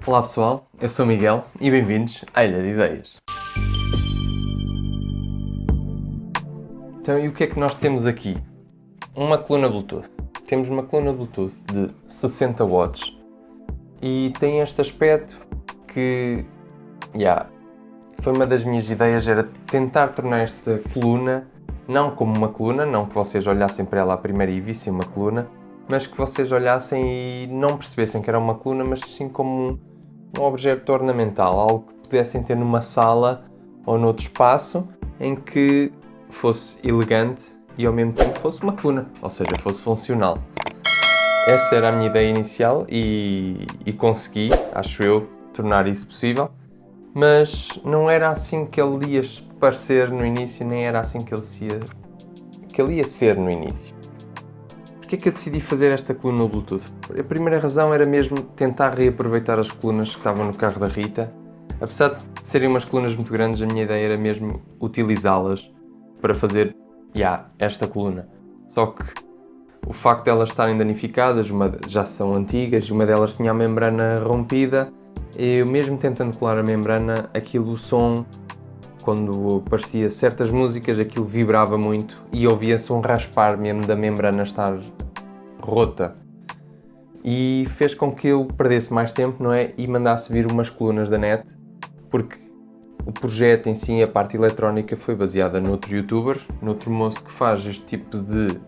Olá pessoal, eu sou o Miguel e bem-vindos à Ilha de Ideias. Então, e o que é que nós temos aqui? Uma coluna Bluetooth. Temos uma coluna Bluetooth de 60 watts e tem este aspecto que, foi uma das minhas ideias, era tentar tornar esta coluna não como uma coluna, não que vocês olhassem para ela à primeira e vissem uma coluna, mas que vocês olhassem e não percebessem que era uma coluna, mas sim como um objeto ornamental, algo que pudessem ter numa sala ou noutro espaço em que fosse elegante e ao mesmo tempo fosse uma coluna, ou seja, fosse funcional. Essa era a minha ideia inicial e consegui, acho eu, tornar isso possível, mas não era assim que ele ia parecer no início, nem era assim que ele ia ser no início. Porquê é que eu decidi fazer esta coluna Bluetooth? A primeira razão era mesmo tentar reaproveitar as colunas que estavam no carro da Rita. Apesar de serem umas colunas muito grandes, a minha ideia era mesmo utilizá-las para fazer, esta coluna. Só que o facto de elas estarem danificadas, já são antigas, e uma delas tinha a membrana rompida, e eu mesmo tentando colar a membrana, o som, quando aparecia certas músicas, aquilo vibrava muito e ouvia-se um raspar mesmo da membrana estar rota. E fez com que eu perdesse mais tempo, não é? E mandasse vir umas colunas da net, porque o projeto em si, a parte eletrónica, foi baseada noutro youtuber, noutro moço que faz este tipo de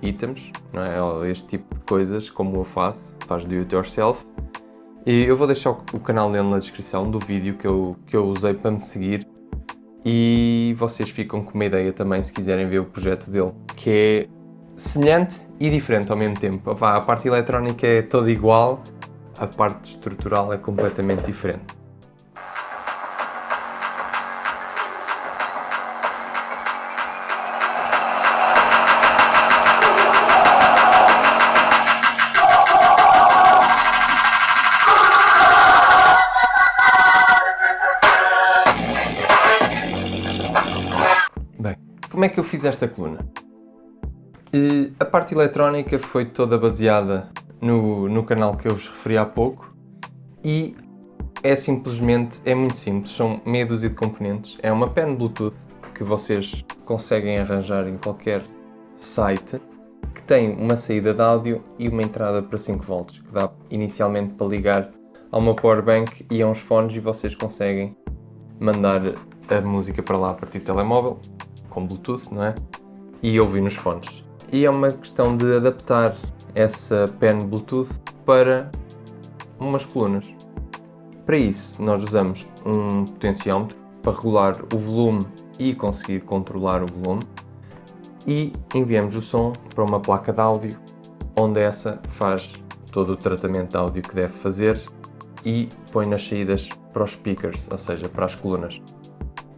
itens, não é? Ou este tipo de coisas, como eu faço, faz do it yourself. E eu vou deixar o canal dele na descrição do vídeo que eu usei para me seguir. E vocês ficam com uma ideia também se quiserem ver o projeto dele, que é semelhante e diferente ao mesmo tempo. A parte eletrónica é toda igual, a parte estrutural é completamente diferente. Bem, como é que eu fiz esta coluna? A parte eletrónica foi toda baseada no canal que eu vos referi há pouco e é muito simples, são meia dúzia de componentes. É uma pen Bluetooth que vocês conseguem arranjar em qualquer site, que tem uma saída de áudio e uma entrada para 5 volts, que dá inicialmente para ligar a uma powerbank e a uns fones, e vocês conseguem mandar a música para lá a partir do telemóvel, com Bluetooth, não é? E ouvir nos fones. E é uma questão de adaptar essa pen Bluetooth para umas colunas. Para isso, nós usamos um potenciómetro para regular o volume e conseguir controlar o volume, e enviamos o som para uma placa de áudio, onde essa faz todo o tratamento de áudio que deve fazer e põe nas saídas para os speakers, ou seja, para as colunas.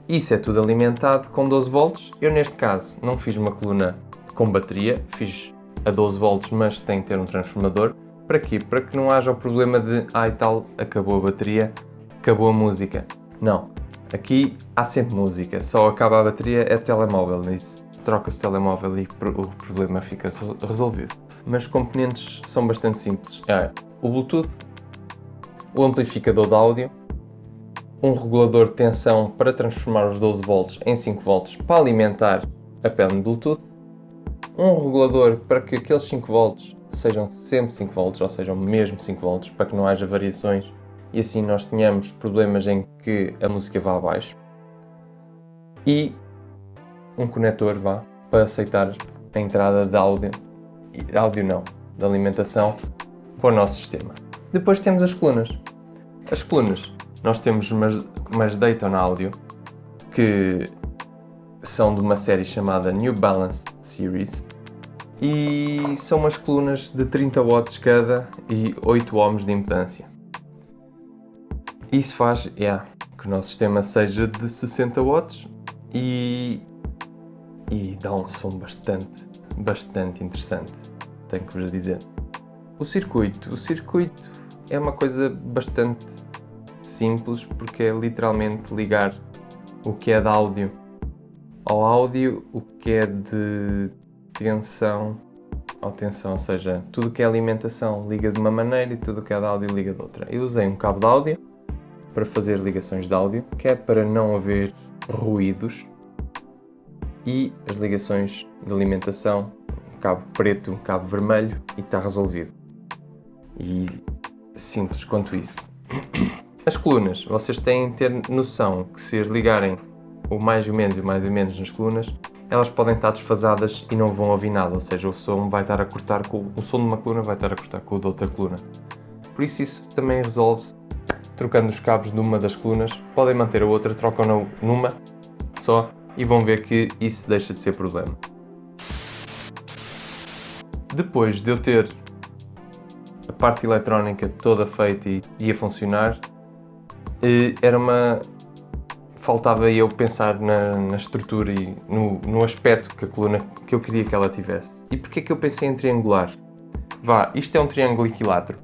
Isso é tudo alimentado com 12 volts. Eu, neste caso, não fiz uma coluna com bateria, fiz a 12 volts, mas tem que ter um transformador. Para quê? Para que não haja o problema de acabou a bateria, acabou a música. Não, aqui há sempre música, só acaba a bateria é telemóvel, isso troca-se telemóvel e o problema fica resolvido. Mas os componentes são bastante simples. O Bluetooth, o amplificador de áudio, um regulador de tensão para transformar os 12 volts em 5 volts para alimentar a pen Bluetooth, um regulador para que aqueles 5 volts sejam sempre 5 volts, ou sejam mesmo 5 volts, para que não haja variações e assim nós tenhamos problemas em que a música vá abaixo, e um conector para aceitar a entrada de áudio, de alimentação para o nosso sistema. Depois temos as colunas. As colunas, nós temos umas Dayton Audio, que são de uma série chamada New Balance Series, e são umas colunas de 30 watts cada e 8 ohms de impedância. Isso faz que o nosso sistema seja de 60 watts e dá um som bastante interessante, tenho que vos dizer. O circuito é uma coisa bastante simples, porque é literalmente ligar o que é de áudio ao áudio, o que é de tensão obtenção, ou seja, tudo que é alimentação liga de uma maneira e tudo que é de áudio liga de outra. Eu usei um cabo de áudio para fazer ligações de áudio, que é para não haver ruídos, e as ligações de alimentação, um cabo preto, um cabo vermelho, e está resolvido. E simples quanto isso. As colunas, vocês têm de ter noção que se as ligarem o mais e o menos nas colunas, elas podem estar desfasadas e não vão ouvir nada, ou seja, o som vai estar a cortar com o som de uma coluna vai estar a cortar com o da outra coluna. Por isso também resolve-se trocando os cabos de uma das colunas. Podem manter a outra, trocam numa só e vão ver que isso deixa de ser problema. Depois de eu ter a parte eletrónica toda feita e a funcionar, faltava eu pensar na estrutura e no aspecto que a coluna que eu queria que ela tivesse. E porquê que eu pensei em triangular? Isto é um triângulo equilátero.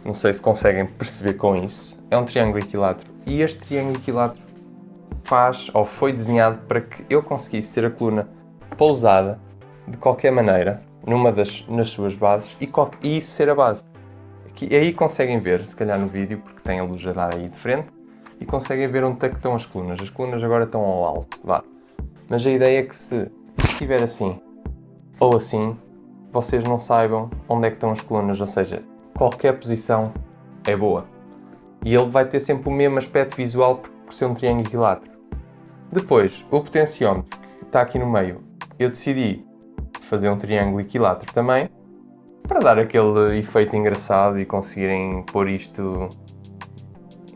Não sei se conseguem perceber com isso. É um triângulo equilátero. E este triângulo equilátero foi desenhado para que eu conseguisse ter a coluna pousada de qualquer maneira nas suas bases e isso ser a base. E aí conseguem ver, se calhar no vídeo, porque tem a luz a dar aí de frente, e conseguem ver onde é que estão as colunas. As colunas agora estão ao alto, Mas a ideia é que se estiver assim ou assim, vocês não saibam onde é que estão as colunas, ou seja, qualquer posição é boa. E ele vai ter sempre o mesmo aspecto visual por ser um triângulo equilátero. Depois, o potenciómetro, que está aqui no meio, eu decidi fazer um triângulo equilátero também, para dar aquele efeito engraçado e conseguirem pôr isto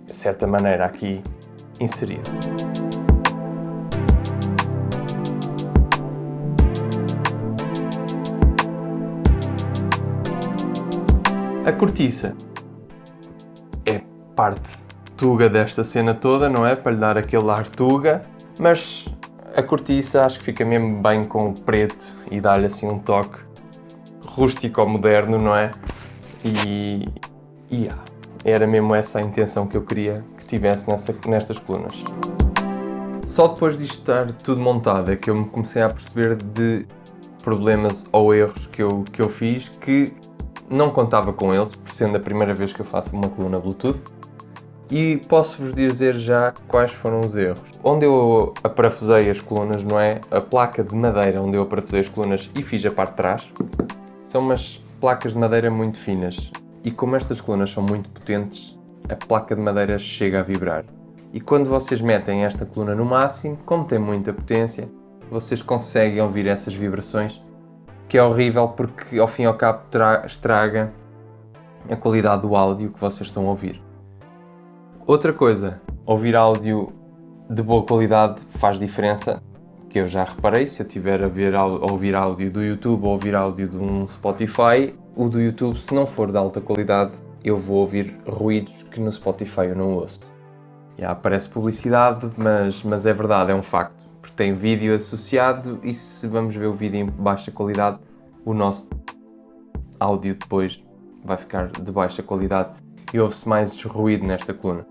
de certa maneira aqui inserido. A cortiça é parte tuga desta cena toda, não é? Para lhe dar aquele ar tuga, mas a cortiça acho que fica mesmo bem com o preto e dá-lhe assim um toque rústico ou moderno, não é? Era mesmo essa a intenção que eu queria que tivesse nestas colunas. Só depois disto estar tudo montado é que eu me comecei a perceber de problemas ou erros que eu fiz que não contava com eles, por sendo a primeira vez que eu faço uma coluna Bluetooth. E posso-vos dizer já quais foram os erros. Onde eu aparafusei as colunas, não é? A placa de madeira onde eu aparafusei as colunas e fiz a parte de trás, são umas placas de madeira muito finas. E como estas colunas são muito potentes, a placa de madeira chega a vibrar. E quando vocês metem esta coluna no máximo, como tem muita potência, vocês conseguem ouvir essas vibrações, que é horrível porque ao fim e ao cabo estraga a qualidade do áudio que vocês estão a ouvir. Outra coisa, ouvir áudio de boa qualidade faz diferença, que eu já reparei. Se eu estiver a ouvir áudio do YouTube ou ouvir áudio de um Spotify, o do YouTube, se não for de alta qualidade, eu vou ouvir ruídos que no Spotify eu não ouço. Aparece publicidade, mas é verdade, é um facto, porque tem vídeo associado e se vamos ver o vídeo em baixa qualidade, o nosso áudio depois vai ficar de baixa qualidade e ouve-se mais ruído nesta coluna.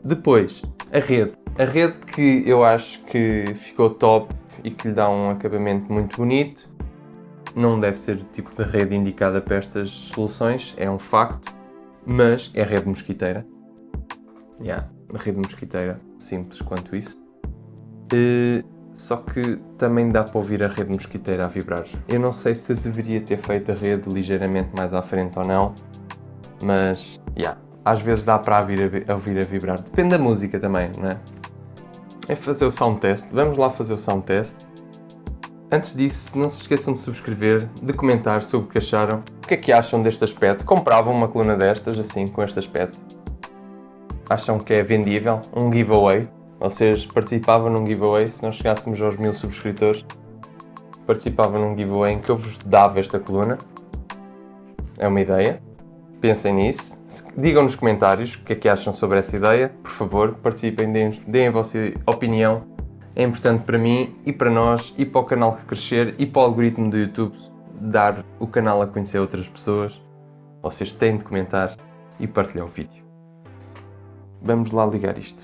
Depois, a rede. A rede que eu acho que ficou top e que lhe dá um acabamento muito bonito. Não deve ser o tipo de rede indicada para estas soluções, é um facto, mas é rede mosquiteira. A rede mosquiteira, simples quanto isso. Só que também dá para ouvir a rede mosquiteira a vibrar. Eu não sei se deveria ter feito a rede ligeiramente mais à frente ou não, mas às vezes dá para ouvir a vibrar. Depende da música também, não é? É fazer o sound test. Vamos lá fazer o sound test. Antes disso, não se esqueçam de subscrever, de comentar sobre o que acharam. O que é que acham deste aspecto? Compravam uma coluna destas, assim, com este aspecto? Acham que é vendível? Um giveaway? Vocês participavam num giveaway? Se nós chegássemos aos 1000 subscritores, participavam num giveaway em que eu vos dava esta coluna. É uma ideia. Pensem nisso. Digam nos comentários o que é que acham sobre essa ideia. Por favor, participem, deem a vossa opinião. É importante para mim e para nós e para o canal crescer e para o algoritmo do YouTube dar o canal a conhecer outras pessoas. Vocês têm de comentar e partilhar o vídeo. Vamos lá ligar isto.